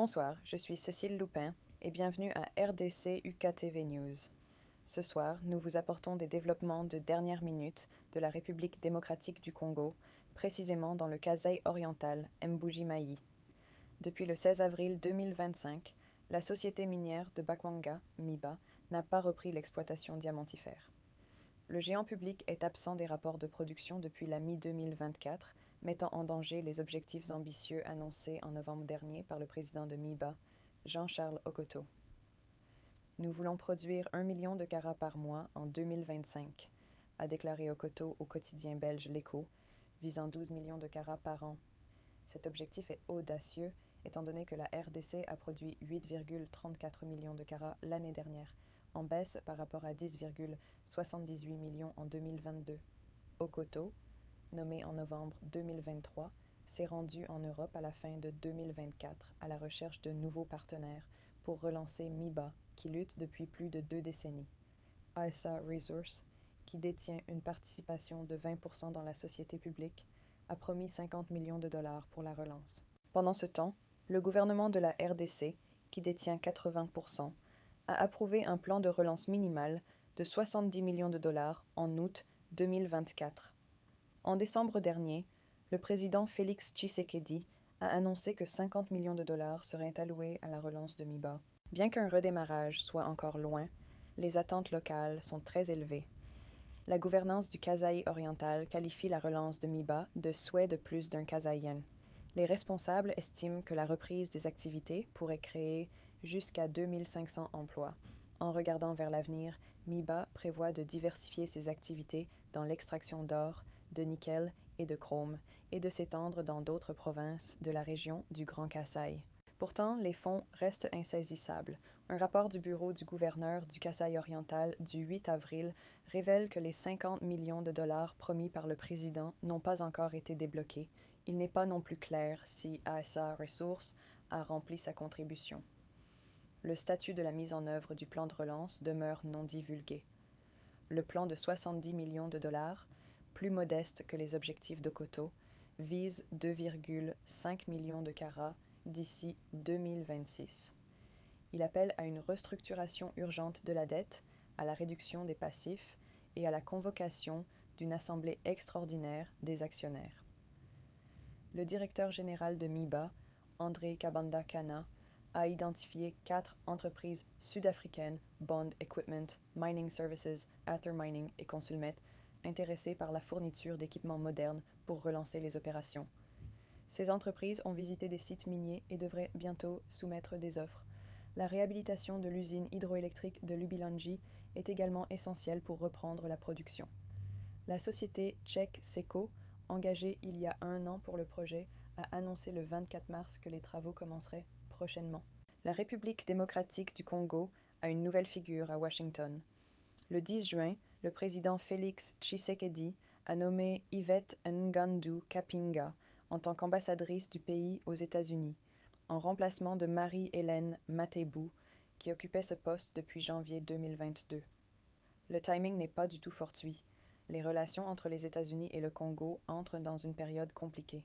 Bonsoir, je suis Cécile Loupin et bienvenue à RDC UKTV News. Ce soir, nous vous apportons des développements de dernière minute de la République démocratique du Congo, précisément dans le Kasaï oriental, Mbuji-Mayi. Depuis le 16 avril 2025, la société minière de Bakwanga, MIBA, n'a pas repris l'exploitation diamantifère. Le géant public est absent des rapports de production depuis la mi-2024, mettant en danger les objectifs ambitieux annoncés en novembre dernier par le président de MIBA, Jean-Charles Okoto. Nous voulons produire 1 million de carats par mois en 2025, a déclaré Okoto au quotidien belge L'Écho, visant 12 millions de carats par an. Cet objectif est audacieux, étant donné que la RDC a produit 8,34 millions de carats l'année dernière, en baisse par rapport à 10,78 millions en 2022. Okoto, nommé en novembre 2023, s'est rendu en Europe à la fin de 2024 à la recherche de nouveaux partenaires pour relancer MIBA, qui lutte depuis plus de 2 décennies. ASA Resources, qui détient une participation de 20% dans la société publique, a promis 50 millions de dollars pour la relance. Pendant ce temps, le gouvernement de la RDC, qui détient 80%, a approuvé un plan de relance minimal de 70 millions de dollars en août 2024. En décembre dernier, le président Félix Tshisekedi a annoncé que 50 millions de dollars seraient alloués à la relance de MIBA. Bien qu'un redémarrage soit encore loin, les attentes locales sont très élevées. La gouvernance du Kasaï oriental qualifie la relance de MIBA de souhait de plus d'un Kasaïen. Les responsables estiment que la reprise des activités pourrait créer jusqu'à 2500 emplois. En regardant vers l'avenir, MIBA prévoit de diversifier ses activités dans l'extraction d'or, de nickel et de chrome, et de s'étendre dans d'autres provinces de la région du Grand Kasaï. Pourtant, les fonds restent insaisissables. Un rapport du bureau du gouverneur du Kasaï oriental du 8 avril révèle que les 50 millions de dollars promis par le président n'ont pas encore été débloqués. Il n'est pas non plus clair si ASA Resources a rempli sa contribution. Le statut de la mise en œuvre du plan de relance demeure non divulgué. Le plan de 70 millions de dollars, plus modeste que les objectifs d'Okoto, vise 2,5 millions de carats d'ici 2026. Il appelle à une restructuration urgente de la dette, à la réduction des passifs et à la convocation d'une assemblée extraordinaire des actionnaires. Le directeur général de MIBA, André Kabanda Kana, a identifié 4 entreprises sud-africaines, Bond Equipment, Mining Services, Ather Mining et Consulmet, intéressées par la fourniture d'équipements modernes pour relancer les opérations. Ces entreprises ont visité des sites miniers et devraient bientôt soumettre des offres. La réhabilitation de l'usine hydroélectrique de Lubilanji est également essentielle pour reprendre la production. La société tchèque Seco, engagée il y a 1 an pour le projet, a annoncé le 24 mars que les travaux commenceraient prochainement. La République démocratique du Congo a une nouvelle figure à Washington. Le 10 juin, le président Félix Tshisekedi a nommé Yvette Ngandu Kapinga en tant qu'ambassadrice du pays aux États-Unis, en remplacement de Marie-Hélène Matebou, qui occupait ce poste depuis janvier 2022. Le timing n'est pas du tout fortuit. Les relations entre les États-Unis et le Congo entrent dans une période compliquée.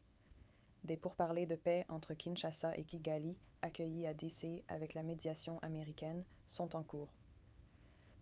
Des pourparlers de paix entre Kinshasa et Kigali, accueillis à DC avec la médiation américaine, sont en cours.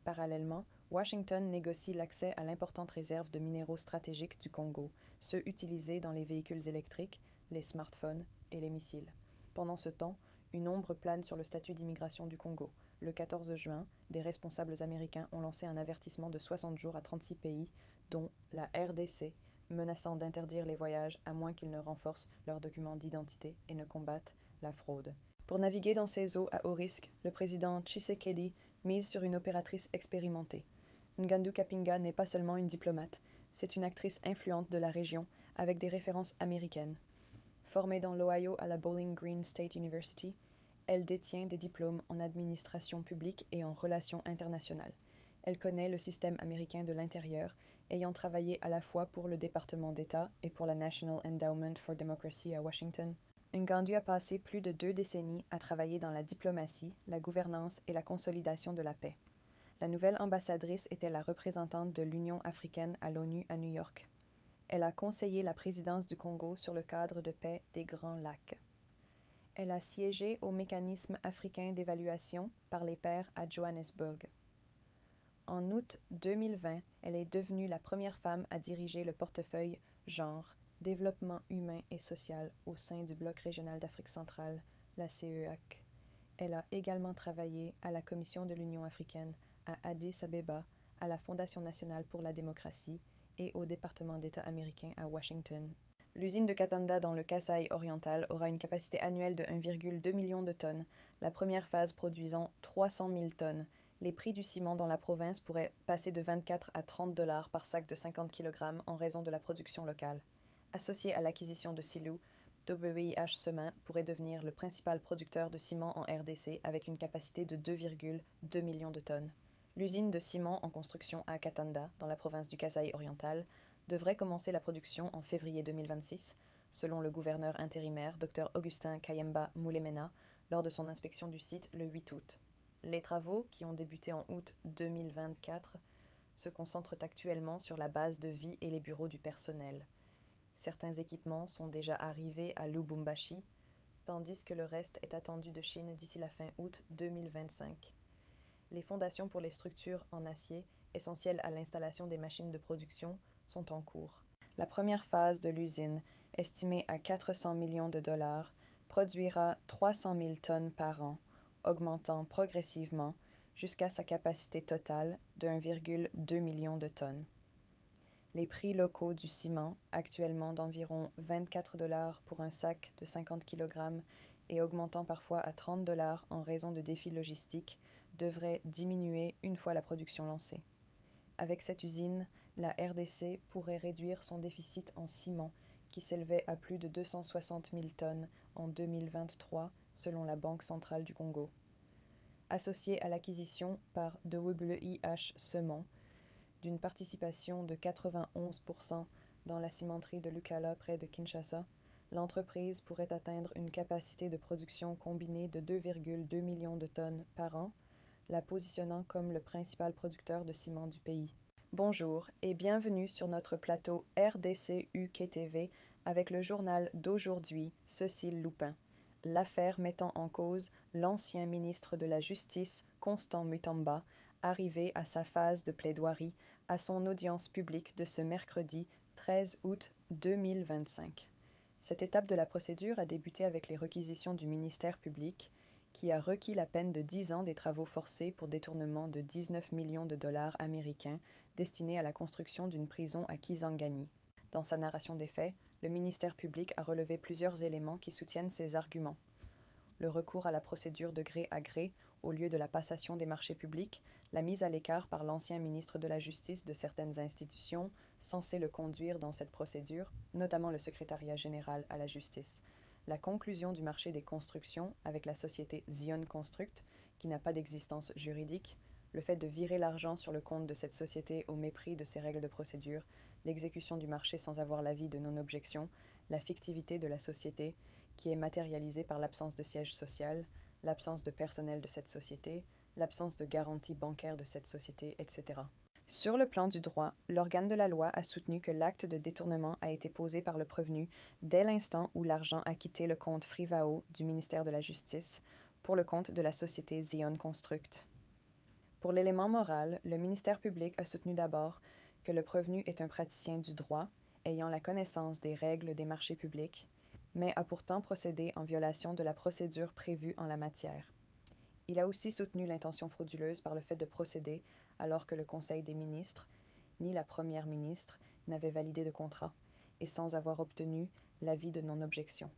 Parallèlement, Washington négocie l'accès à l'importante réserve de minéraux stratégiques du Congo, ceux utilisés dans les véhicules électriques, les smartphones et les missiles. Pendant ce temps, une ombre plane sur le statut d'immigration du Congo. Le 14 juin, des responsables américains ont lancé un avertissement de 60 jours à 36 pays, dont la RDC, menaçant d'interdire les voyages à moins qu'ils ne renforcent leurs documents d'identité et ne combattent la fraude. Pour naviguer dans ces eaux à haut risque, le président Tshisekedi mise sur une opératrice expérimentée. Ngandu Kapinga n'est pas seulement une diplomate, c'est une actrice influente de la région avec des références américaines. Formée dans l'Ohio à la Bowling Green State University, elle détient des diplômes en administration publique et en relations internationales. Elle connaît le système américain de l'intérieur, ayant travaillé à la fois pour le département d'État et pour la National Endowment for Democracy à Washington. Ngandu a passé plus de 2 décennies à travailler dans la diplomatie, la gouvernance et la consolidation de la paix. La nouvelle ambassadrice était la représentante de l'Union africaine à l'ONU à New York. Elle a conseillé la présidence du Congo sur le cadre de paix des Grands Lacs. Elle a siégé au mécanisme africain d'évaluation par les pairs à Johannesburg. En août 2020, elle est devenue la première femme à diriger le portefeuille Genre, Développement humain et social au sein du Bloc régional d'Afrique centrale, la CEAC. Elle a également travaillé à la Commission de l'Union africaine, à Addis Abeba, à la Fondation nationale pour la démocratie et au département d'État américain à Washington. L'usine de Katanda dans le Kasaï oriental aura une capacité annuelle de 1,2 million de tonnes, la première phase produisant 300 000 tonnes. Les prix du ciment dans la province pourraient passer de 24 à 30 dollars par sac de 50 kg en raison de la production locale. Associé à l'acquisition de Silou, WIH Cement pourrait devenir le principal producteur de ciment en RDC avec une capacité de 2,2 millions de tonnes. L'usine de ciment en construction à Katanda, dans la province du Kasaï oriental, devrait commencer la production en février 2026, selon le gouverneur intérimaire Dr Augustin Kayemba Moulemena lors de son inspection du site le 8 août. Les travaux, qui ont débuté en août 2024, se concentrent actuellement sur la base de vie et les bureaux du personnel. Certains équipements sont déjà arrivés à Lubumbashi, tandis que le reste est attendu de Chine d'ici la fin août 2025. Les fondations pour les structures en acier, essentielles à l'installation des machines de production, sont en cours. La première phase de l'usine, estimée à 400 millions de dollars, produira 300 000 tonnes par an, augmentant progressivement jusqu'à sa capacité totale de 1,2 million de tonnes. Les prix locaux du ciment, actuellement d'environ 24 dollars pour un sac de 50 kg et augmentant parfois à 30 dollars en raison de défis logistiques, devraient diminuer une fois la production lancée. Avec cette usine, la RDC pourrait réduire son déficit en ciment, qui s'élevait à plus de 260 000 tonnes en 2023, selon la Banque centrale du Congo. Associée à l'acquisition par WIH Cement d'une participation de 91% dans la cimenterie de Lukala près de Kinshasa, l'entreprise pourrait atteindre une capacité de production combinée de 2,2 millions de tonnes par an, la positionnant comme le principal producteur de ciment du pays. Bonjour et bienvenue sur notre plateau RDC UKTV avec le journal d'aujourd'hui, Cécile Loupin. L'affaire mettant en cause l'ancien ministre de la Justice, Constant Mutamba, arrivé à sa phase de plaidoirie à son audience publique de ce mercredi 13 août 2025. Cette étape de la procédure a débuté avec les réquisitions du ministère public, qui a requis la peine de 10 ans des travaux forcés pour détournement de 19 millions de dollars américains destinés à la construction d'une prison à Kisangani. Dans sa narration des faits, le ministère public a relevé plusieurs éléments qui soutiennent ses arguments. Le recours à la procédure de gré à gré au lieu de la passation des marchés publics, la mise à l'écart par l'ancien ministre de la Justice de certaines institutions censées le conduire dans cette procédure, notamment le secrétariat général à la justice, la conclusion du marché des constructions avec la société Zion Construct, qui n'a pas d'existence juridique, le fait de virer l'argent sur le compte de cette société au mépris de ses règles de procédure, l'exécution du marché sans avoir l'avis de non-objection, la fictivité de la société, qui est matérialisée par l'absence de siège social, l'absence de personnel de cette société, l'absence de garantie bancaire de cette société, etc. Sur le plan du droit, l'organe de la loi a soutenu que l'acte de détournement a été posé par le prévenu dès l'instant où l'argent a quitté le compte Frivao du ministère de la Justice pour le compte de la société Zion Construct. Pour l'élément moral, le ministère public a soutenu d'abord que le prévenu est un praticien du droit, ayant la connaissance des règles des marchés publics, mais a pourtant procédé en violation de la procédure prévue en la matière. Il a aussi soutenu l'intention frauduleuse par le fait de procéder alors que le Conseil des ministres, ni la Première ministre, n'avaient validé de contrat, et sans avoir obtenu l'avis de non-objection.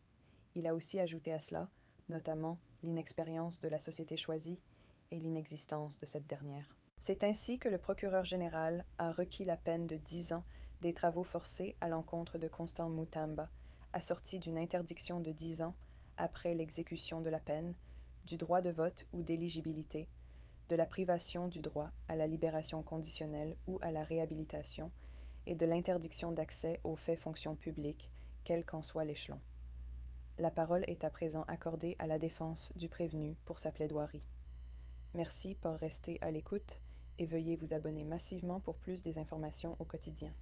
Il a aussi ajouté à cela, notamment, l'inexpérience de la société choisie et l'inexistence de cette dernière. C'est ainsi que le procureur général a requis la peine de 10 ans des travaux forcés à l'encontre de Constant Mutamba, assortie d'une interdiction de 10 ans, après l'exécution de la peine, du droit de vote ou d'éligibilité, de la privation du droit à la libération conditionnelle ou à la réhabilitation, et de l'interdiction d'accès aux faits fonctions publiques, quel qu'en soit l'échelon. La parole est à présent accordée à la défense du prévenu pour sa plaidoirie. Merci pour rester à l'écoute et veuillez vous abonner massivement pour plus des informations au quotidien.